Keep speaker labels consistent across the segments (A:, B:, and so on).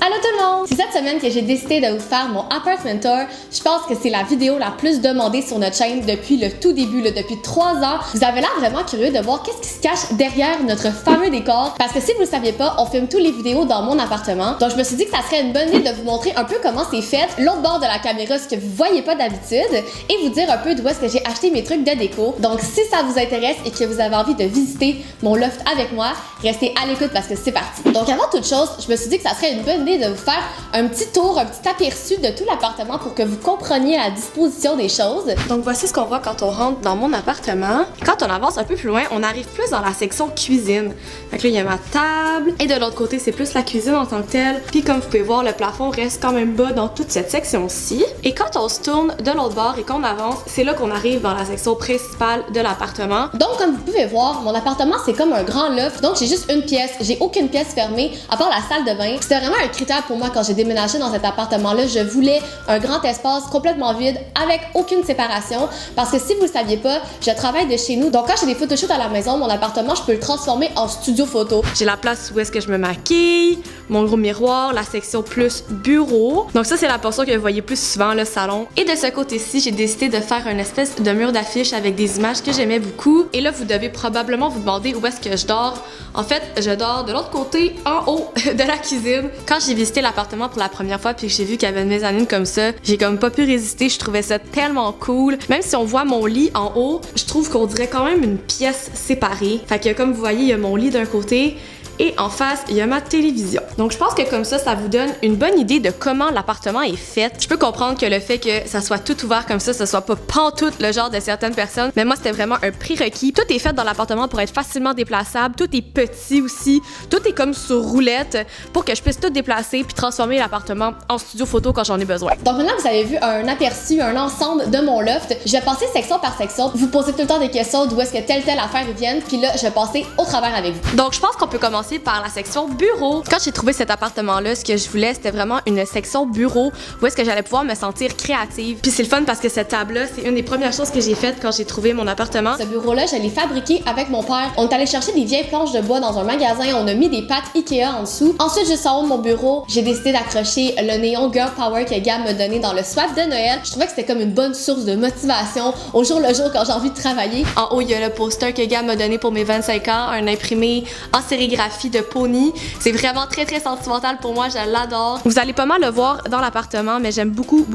A: Allô tout le monde! C'est cette semaine que j'ai décidé de vous faire mon apartment tour. Je pense que c'est la vidéo la plus demandée sur notre chaîne depuis le tout début, depuis 3 ans. Vous avez l'air vraiment curieux de voir qu'est-ce qui se cache derrière notre fameux décor. Parce que si vous le saviez pas, on filme tous les vidéos dans mon appartement. Donc je me suis dit que ça serait une bonne idée de vous montrer un peu comment c'est fait, l'autre bord de la caméra, ce que vous voyez pas d'habitude, et vous dire un peu d'où est-ce que j'ai acheté mes trucs de déco. Donc si ça vous intéresse et que vous avez envie de visiter mon loft avec moi, restez à l'écoute parce que c'est parti. Donc avant toute chose, je me suis dit que ça serait une bonne idée de vous faire un petit tour, un petit aperçu de tout l'appartement pour que vous compreniez la disposition des choses. Donc voici ce qu'on voit quand on rentre dans mon appartement. Quand on avance un peu plus loin, on arrive plus dans la section cuisine. Fait que là, il y a ma table et de l'autre côté, c'est plus la cuisine en tant que telle. Puis comme vous pouvez voir, le plafond reste quand même bas dans toute cette section-ci. Et quand on se tourne de l'autre bord et qu'on avance, c'est là qu'on arrive dans la section principale de l'appartement. Donc comme vous pouvez voir, mon appartement, c'est comme un grand loft. Donc j'ai juste une pièce. J'ai aucune pièce fermée à part la salle de bain. C'était vraiment un critère pour moi quand j'ai déménagé dans cet appartement-là. Je voulais un grand espace complètement vide avec aucune séparation parce que si vous le saviez pas, je travaille de chez nous. Donc quand j'ai des photoshoots à la maison, mon appartement, je peux le transformer en studio photo. J'ai la place où est-ce que je me maquille, mon gros miroir, la section plus bureau. Donc ça, c'est la portion que vous voyez plus souvent, le salon. Et de ce côté-ci, j'ai décidé de faire une espèce de mur d'affiche avec des images que j'aimais beaucoup. Et là, vous devez probablement vous demander où est-ce que je dors. En fait, je dors de l'autre côté, en haut de la cuisine. Quand j'ai visité l'appartement pour la première fois puis que j'ai vu qu'il y avait une mezzanine comme ça, j'ai comme pas pu résister. Je trouvais ça tellement cool. Même si on voit mon lit en haut, je trouve qu'on dirait quand même une pièce séparée. Fait que comme vous voyez, il y a mon lit d'un côté et en face, il y a ma télévision. Donc je pense que comme ça vous donne une bonne idée de comment l'appartement est fait. Je peux comprendre que le fait que ça soit tout ouvert comme ça soit pas pantoute le genre de certaines personnes, mais moi c'était vraiment un prérequis. Tout est fait dans l'appartement pour être facilement déplaçable, tout est petit aussi, tout est comme sur roulette pour que je puisse tout déplacer puis transformer l'appartement en studio photo quand j'en ai besoin. Donc maintenant vous avez vu un aperçu, un ensemble de mon loft. Je vais passer section par section. Vous posez tout le temps des questions d'où est-ce que telle affaire viennent, puis là je vais passer au travers avec vous. Donc je pense qu'on peut commencer par la section bureau. Quand j'ai trouvé cet appartement-là, ce que je voulais, c'était vraiment une section bureau où est-ce que j'allais pouvoir me sentir créative. Puis c'est le fun parce que cette table-là, c'est une des premières choses que j'ai faites quand j'ai trouvé mon appartement. Ce bureau-là, je l'ai fabriqué avec mon père. On est allé chercher des vieilles planches de bois dans un magasin. On a mis des pattes Ikea en dessous. Ensuite, juste en haut de mon bureau, j'ai décidé d'accrocher le néon Girl Power que Gab m'a donné dans le swap de Noël. Je trouvais que c'était comme une bonne source de motivation au jour le jour quand j'ai envie de travailler. En haut, il y a le poster que Gab m'a donné pour mes 25 ans, un imprimé en sérigraphie de Pony. C'est vraiment très sentimental pour moi, je l'adore. Vous allez pas mal le voir dans l'appartement, mais j'aime beaucoup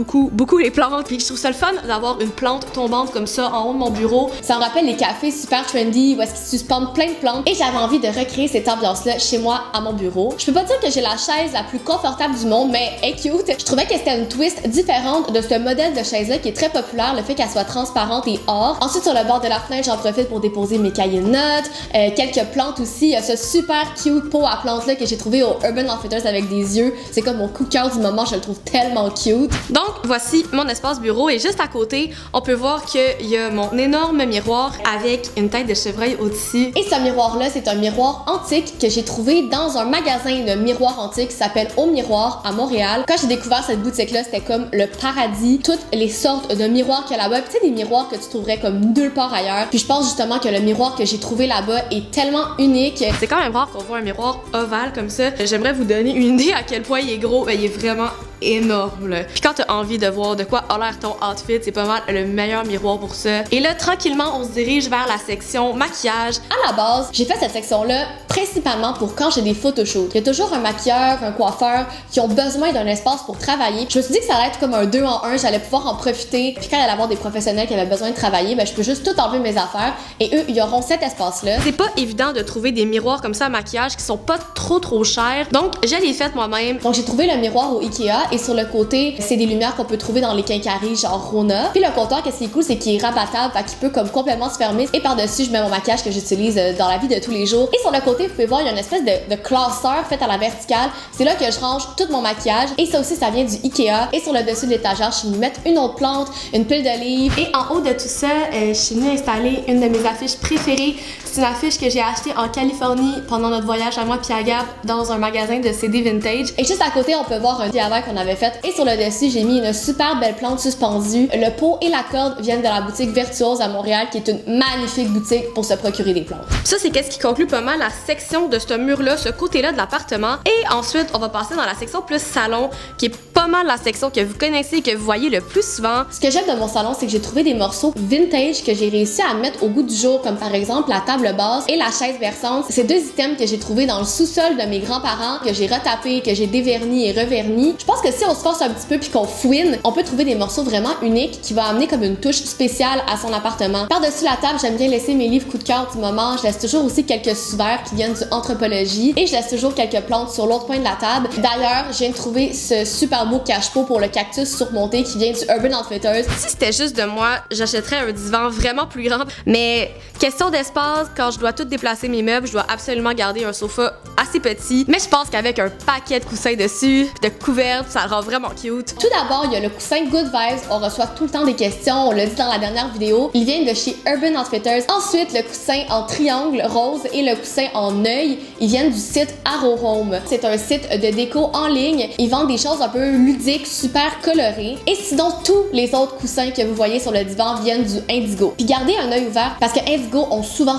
A: les plantes. Puis je trouve ça le fun d'avoir une plante tombante comme ça en haut de mon bureau. Ça me rappelle les cafés super trendy où est-ce qu'ils suspendent plein de plantes. Et j'avais envie de recréer cette ambiance-là chez moi à mon bureau. Je peux pas dire que j'ai la chaise la plus confortable du monde, mais elle est cute. Je trouvais que c'était une twist différente de ce modèle de chaise-là qui est très populaire, le fait qu'elle soit transparente et or. Ensuite, sur le bord de la fenêtre, j'en profite pour déposer mes cahiers de notes, quelques plantes aussi. Il y a ce super cute pot à plantes là que j'ai trouvé au Urban Outfitters avec des yeux. C'est comme mon coup de cœur du moment, je le trouve tellement cute. Donc voici mon espace bureau et juste à côté, on peut voir qu'il y a mon énorme miroir avec une tête de chevreuil au-dessus. Et ce miroir là, c'est un miroir antique que j'ai trouvé dans un magasin de miroirs antiques qui s'appelle Au Miroir à Montréal. Quand j'ai découvert cette boutique là, c'était comme le paradis. Toutes les sortes de miroirs qu'il y a là-bas, tu sais, des miroirs que tu trouverais comme nulle part ailleurs. Puis je pense justement que le miroir que j'ai trouvé là-bas est tellement unique. C'est quand même rare qu'on voit un miroir ovale comme ça. J'aimerais vous donner une idée à quel point il est gros. Il est vraiment énorme là. Puis quand t'as envie de voir de quoi a l'air ton outfit, c'est pas mal le meilleur miroir pour ça. Et là, tranquillement, on se dirige vers la section maquillage. À la base, j'ai fait cette section-là principalement pour quand j'ai des photoshoots. Il y a toujours un maquilleur, un coiffeur qui ont besoin d'un espace pour travailler. Je me suis dit que ça allait être comme un 2 en 1, j'allais pouvoir en profiter. Puis quand il allait avoir des professionnels qui avaient besoin de travailler, ben je peux juste tout enlever mes affaires et eux, ils auront cet espace-là. C'est pas évident de trouver des miroirs comme ça à maquillage qui sont pas trop chers. Donc, je l'ai fait moi-même. Donc, j'ai trouvé le miroir au Ikea et sur le côté, c'est des lumières qu'on peut trouver dans les quincailleries genre Rona. Puis le comptoir, qu'est-ce qui est cool, c'est qu'il est rabattable, fait qu'il peut comme complètement se fermer. Et par-dessus, je mets mon maquillage que j'utilise dans la vie de tous les jours. Et sur le côté, vous pouvez voir, il y a une espèce de classeur fait à la verticale. C'est là que je range tout mon maquillage. Et ça aussi, ça vient du Ikea. Et sur le dessus de l'étagère, je suis venue mettre une autre plante, une pile de livres. Et en haut de tout ça, je suis venue installer une de mes affiches préférées. C'est une affiche que j'ai achetée en Californie pendant notre voyage à moi puis à Gab dans un magasin de CD vintage. Et juste à côté, on peut voir un DIY qu'on avait fait. Et sur le dessus, j'ai mis une super belle plante suspendue. Le pot et la corde viennent de la boutique Virtuose à Montréal, qui est une magnifique boutique pour se procurer des plantes. Ça, c'est qu'est-ce qui conclut pas mal la section de ce mur-là, ce côté-là de l'appartement. Et ensuite, on va passer dans la section plus salon, qui est pas mal la section que vous connaissez et que vous voyez le plus souvent. Ce que j'aime de mon salon, c'est que j'ai trouvé des morceaux vintage que j'ai réussi à mettre au goût du jour, comme par exemple la table basse et la chaise berçante. C'est deux items que j'ai trouvés dans le sous-sol de mes grands-parents, que j'ai retapé, que j'ai déverni et reverni. Je pense que si on se force un petit peu puis qu'on fouine, on peut trouver des morceaux vraiment uniques qui vont amener comme une touche spéciale à son appartement. Par-dessus la table, j'aime bien laisser mes livres coup de cœur du moment. Je laisse toujours aussi quelques sous-verts qui viennent du anthropologie et je laisse toujours quelques plantes sur l'autre coin de la table. D'ailleurs, je viens de trouver ce super beau cache-pot pour le cactus surmonté qui vient du Urban Outfitters. Si c'était juste de moi, j'achèterais un divan vraiment plus grand. Mais question d'espace, quand je dois tout déplacer mes meubles, je dois absolument garder un sofa assez petit. Mais je pense qu'avec un paquet de coussins dessus, de couvertes, ça le rend vraiment cute. Tout d'abord, il y a le coussin Good Vibes. On reçoit tout le temps des questions. On l'a dit dans la dernière vidéo. Il vient de chez Urban Outfitters. Ensuite, le coussin en triangle rose et le coussin en œil, ils viennent du site Arrow Home. C'est un site de déco en ligne. Ils vendent des choses un peu ludiques, super colorées. Et sinon, tous les autres coussins que vous voyez sur le divan viennent du Indigo. Puis gardez un œil ouvert parce que Indigo ont souvent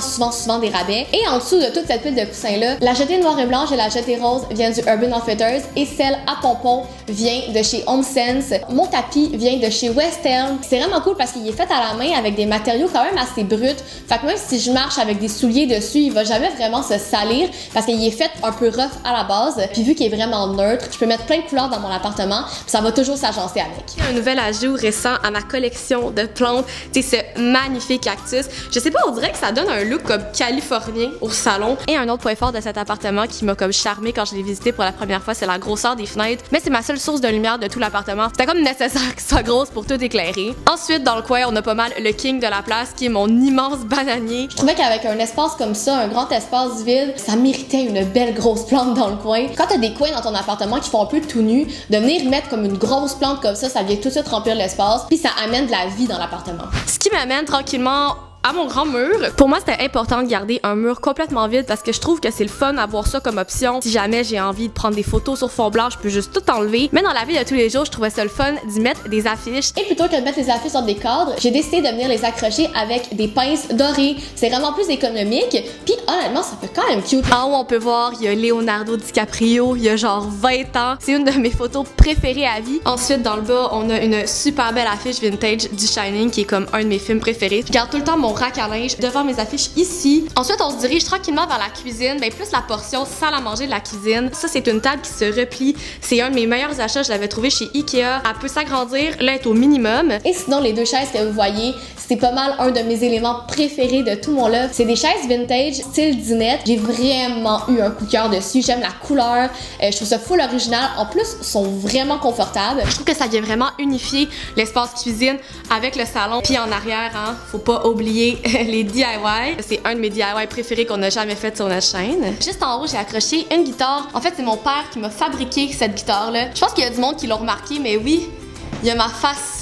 A: des rabais. Et en dessous de toute cette pile de coussins-là, la jetée noire et blanche et la jetée rose viennent du Urban Outfitters et celle à pompons vient de chez HomeSense. Mon tapis vient de chez West Elm. C'est vraiment cool parce qu'il est fait à la main avec des matériaux quand même assez bruts. Fait que même si je marche avec des souliers dessus, il va jamais vraiment se salir parce qu'il est fait un peu rough à la base. Puis vu qu'il est vraiment neutre, je peux mettre plein de couleurs dans mon appartement, puis ça va toujours s'agencer avec. Un nouvel ajout récent à ma collection de plantes, c'est ce magnifique cactus. Je sais pas, on dirait que ça donne un look comme californien au salon. Et un autre point fort de cet appartement qui m'a comme charmé quand je l'ai visité pour la première fois, c'est la grosseur des fenêtres. Mais c'est ma seule source de lumière de tout l'appartement. C'était comme nécessaire que ça soit grosse pour tout éclairer. Ensuite, dans le coin, on a pas mal le king de la place qui est mon immense bananier. Je trouvais qu'avec un espace comme ça, un grand espace vide, ça méritait une belle grosse plante dans le coin. Quand t'as des coins dans ton appartement qui font un peu tout nu, de venir mettre comme une grosse plante comme ça vient tout de suite remplir l'espace, puis ça amène de la vie dans l'appartement. Ce qui m'amène tranquillement à mon grand mur. Pour moi, c'était important de garder un mur complètement vide parce que je trouve que c'est le fun d'avoir ça comme option. Si jamais j'ai envie de prendre des photos sur fond blanc, je peux juste tout enlever. Mais dans la vie de tous les jours, je trouvais ça le fun d'y mettre des affiches. Et plutôt que de mettre les affiches sur des cadres, j'ai décidé de venir les accrocher avec des pinces dorées. C'est vraiment plus économique. Puis honnêtement, ça fait quand même cute. En haut, on peut voir, il y a Leonardo DiCaprio, il y a genre 20 ans. C'est une de mes photos préférées à vie. Ensuite, dans le bas, on a une super belle affiche vintage du Shining qui est comme un de mes films préférés. Je garde tout le temps mon rack à linge devant mes affiches ici. Ensuite, on se dirige tranquillement vers la cuisine, ben plus la portion salle à manger de la cuisine. Ça, c'est une table qui se replie. C'est un de mes meilleurs achats, je l'avais trouvé chez Ikea. Elle peut s'agrandir, là, elle est au minimum. Et sinon, les deux chaises que vous voyez, c'est pas mal un de mes éléments préférés de tout mon loft. C'est des chaises vintage, style dinette. J'ai vraiment eu un coup de cœur dessus. J'aime la couleur. Je trouve ça full original. En plus, sont vraiment confortables. Je trouve que ça vient vraiment unifier l'espace cuisine avec le salon. Puis en arrière, hein, faut pas oublier les DIY. C'est un de mes DIY préférés qu'on n'a jamais fait sur notre chaîne. Juste en haut, j'ai accroché une guitare. En fait, c'est mon père qui m'a fabriqué cette guitare-là. Je pense qu'il y a du monde qui l'a remarqué, mais oui, il y a ma face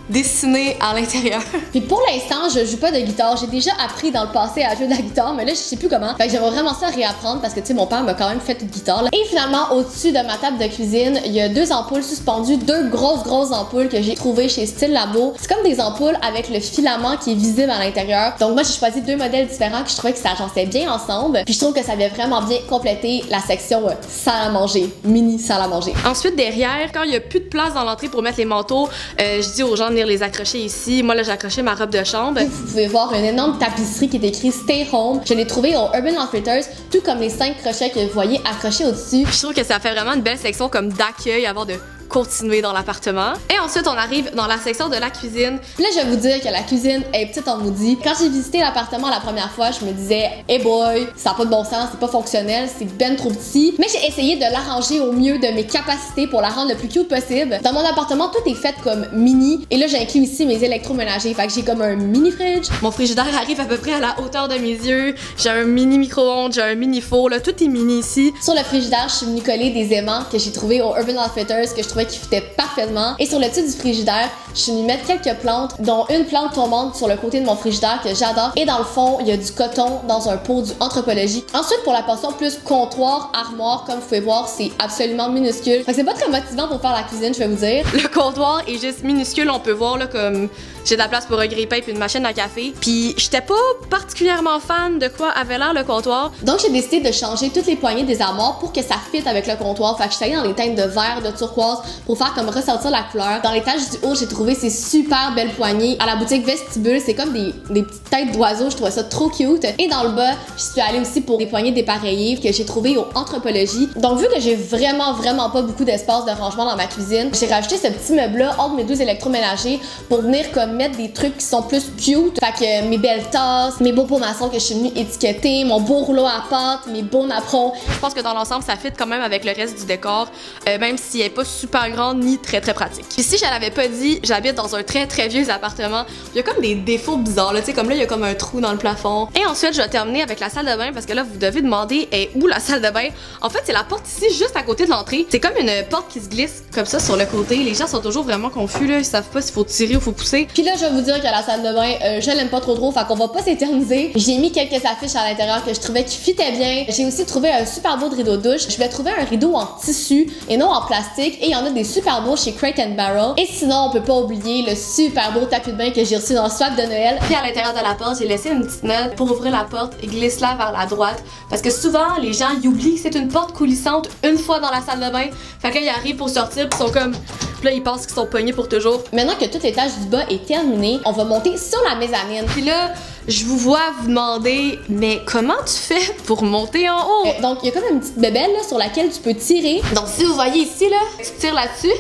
A: dessinée à l'intérieur. Puis pour l'instant, je joue pas de guitare. J'ai déjà appris dans le passé à jouer de la guitare, mais là, je sais plus comment. Fait que j'aimerais vraiment ça réapprendre parce que, tu sais, mon père m'a quand même fait une guitare. Là. Et finalement, au-dessus de ma table de cuisine, il y a deux ampoules suspendues, deux grosses ampoules que j'ai trouvées chez Style Labo. C'est comme des ampoules avec le filament qui est visible à l'intérieur. Donc moi, j'ai choisi deux modèles différents que je trouvais que ça agençait bien ensemble. Puis je trouve que ça vient vraiment bien compléter la section salle à manger, mini salle à manger. Ensuite, derrière, quand il y a plus de place dans l'entrée pour mettre les manteaux, je dis aux gens de les accrocher ici. Moi, là, j'ai accroché ma robe de chambre. Vous pouvez voir une énorme tapisserie qui est écrite Stay Home. Je l'ai trouvée au Urban Outfitters, tout comme les 5 crochets que vous voyez accrochés au-dessus. Je trouve que ça fait vraiment une belle section comme d'accueil, avoir de continuer dans l'appartement. Et ensuite, on arrive dans la section de la cuisine. Là, je vais vous dire que la cuisine est petite en maudit. Quand j'ai visité l'appartement la première fois, je me disais, hey boy, ça n'a pas de bon sens, c'est pas fonctionnel, c'est ben trop petit. Mais j'ai essayé de l'arranger au mieux de mes capacités pour la rendre le plus cute possible. Dans mon appartement, tout est fait comme mini. Et là, j'inclus ici mes électroménagers. Fait que j'ai comme un mini fridge. Mon frigidaire arrive à peu près à la hauteur de mes yeux. J'ai un mini micro-ondes, j'ai un mini four. Là, tout est mini ici. Sur le frigidaire, je suis venue coller des aimants que j'ai trouvés au Urban Outfitters, que je trouvais trouvais qu'il fitait parfaitement. Et sur le dessus du frigidaire, je suis venue mettre quelques plantes, dont une plante tombante sur le côté de mon frigidaire que j'adore. Et dans le fond, il y a du coton dans un pot du Anthropologie. Ensuite, pour la portion plus comptoir, armoire, comme vous pouvez voir, c'est absolument minuscule. Fait que c'est pas très motivant pour faire la cuisine, je vais vous dire. Le comptoir est juste minuscule, on peut voir là comme j'ai de la place pour un grille-pain et une machine à café. Puis j'étais pas particulièrement fan de quoi avait l'air le comptoir. Donc j'ai décidé de changer toutes les poignées des armoires pour que ça fitte avec le comptoir. Fait que je suis allée dans les teintes de vert, de turquoise pour faire comme ressortir la couleur. Dans l'étage du haut, j'ai trouvé ces super belles poignées à la boutique Vestibule. C'est comme des petites têtes d'oiseaux, je trouvais ça trop cute. Et dans le bas, je suis allée aussi pour des poignées dépareillées que j'ai trouvées au Anthropologie. Donc vu que j'ai vraiment pas beaucoup d'espace de rangement dans ma cuisine, j'ai rajouté ce petit meuble-là entre mes deux électroménagers pour venir comme mettre des trucs qui sont plus cute. Fait que mes belles tasses, mes beaux pots maçons que je suis venue étiqueter, mon beau rouleau à pâte, mes beaux napperons. Je pense que dans l'ensemble, ça fit quand même avec le reste du décor, même si elle est pas super grande ni très pratique. Puis si je l'avais pas dit, j'habite dans un très vieux appartement. Il y a comme des défauts bizarres, là, tu sais, comme là, il y a comme un trou dans le plafond. Et ensuite, je vais terminer avec la salle de bain parce que là, vous devez demander où la salle de bain. En fait, c'est la porte ici, juste à côté de l'entrée. C'est comme une porte qui se glisse comme ça sur le côté. Les gens sont toujours vraiment confus, là. Ils savent pas s'il faut tirer ou faut pousser. Puis là, je vais vous dire que la salle de bain, je l'aime pas trop, fait qu'on va pas s'éterniser. J'ai mis quelques affiches à l'intérieur que je trouvais qui fitaient bien. J'ai aussi trouvé un super beau rideau de douche. Je vais trouver un rideau en tissu et non en plastique. Et il y en a des super beaux chez Crate & Barrel. Et sinon, on peut pas oublier le super beau tapis de bain que j'ai reçu dans le swap de Noël. Puis à l'intérieur de la porte, j'ai laissé une petite note pour ouvrir la porte et glisse-la vers la droite. Parce que souvent, les gens y oublient que c'est une porte coulissante une fois dans la salle de bain. Fait que là, ils arrivent pour sortir puis ils sont comme... Puis là, ils pensent qu'ils sont pognés pour toujours. Maintenant que tout l'étage du bas est terminé, on va monter sur la mezzanine. Puis là, je vous vois vous demander, mais comment tu fais pour monter en haut? Donc, il y a comme une petite bébelle là, sur laquelle tu peux tirer. Donc, si vous voyez ici, là, tu tires là-dessus.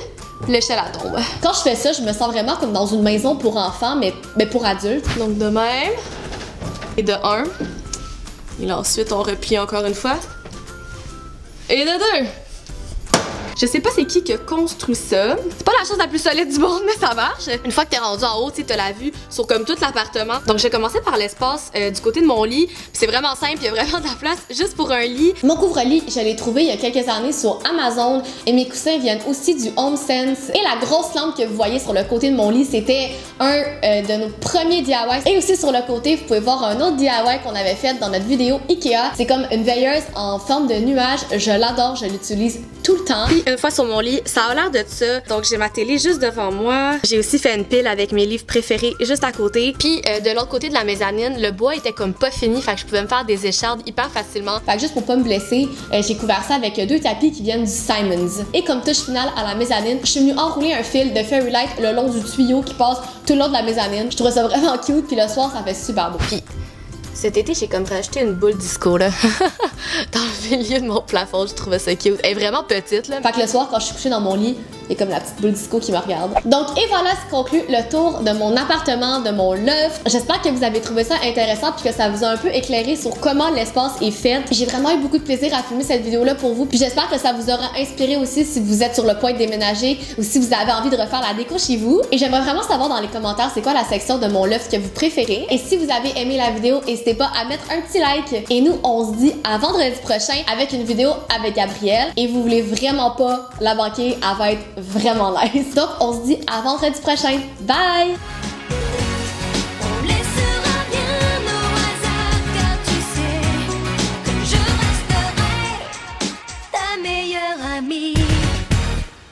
A: L'échelle à tombe. Quand je fais ça, je me sens vraiment comme dans une maison pour enfants, mais pour adultes. Donc de même. Et de 1. Et là ensuite, on replie encore une fois. Et de 2. Je sais pas c'est qui a construit ça. C'est pas la chose la plus solide du monde, mais ça marche. Une fois que t'es rendu en haut, tu t'as la vue sur comme tout l'appartement. Donc j'ai commencé par l'espace du côté de mon lit. C'est vraiment simple, il y a vraiment de la place juste pour un lit. Mon couvre-lit, je l'ai trouvé il y a quelques années sur Amazon et mes coussins viennent aussi du HomeSense. Et la grosse lampe que vous voyez sur le côté de mon lit, c'était un de nos premiers DIY. Et aussi sur le côté, vous pouvez voir un autre DIY qu'on avait fait dans notre vidéo Ikea. C'est comme une veilleuse en forme de nuage. Je l'adore, je l'utilise tout le temps. Puis une fois sur mon lit, ça a l'air de ça. Donc j'ai ma télé juste devant moi. J'ai aussi fait une pile avec mes livres préférés juste à côté. Puis de l'autre côté de la mezzanine, le bois était comme pas fini, fait que je pouvais me faire des échardes hyper facilement. Fait que juste pour pas me blesser, j'ai couvert ça avec 2 tapis qui viennent du Simons. Et comme touche finale à la mezzanine, je suis venue enrouler un fil de Fairy Light le long du tuyau qui passe tout le long de la mezzanine. Je trouvais ça vraiment cute, puis le soir ça fait super beau. Puis cet été, j'ai comme rajouté une boule disco là dans le milieu de mon plafond. Je trouvais ça cute. Elle est vraiment petite là. Fait que le soir, quand je suis couchée dans mon lit, il y a comme la petite boule disco qui me regarde. Donc, et voilà ce qui conclut le tour de mon appartement, de mon loft. J'espère que vous avez trouvé ça intéressant puis que ça vous a un peu éclairé sur comment l'espace est fait. J'ai vraiment eu beaucoup de plaisir à filmer cette vidéo là pour vous. Puis j'espère que ça vous aura inspiré aussi si vous êtes sur le point de déménager ou si vous avez envie de refaire la déco chez vous. Et j'aimerais vraiment savoir dans les commentaires c'est quoi la section de mon loft que vous préférez. Et si vous avez aimé la vidéo, n'hésitez pas à mettre un petit like. Et nous, on se dit à vendredi prochain avec une vidéo avec Gabrielle. Et vous voulez vraiment pas la manquer, elle va être vraiment nice. Donc, on se dit à vendredi prochain. Bye!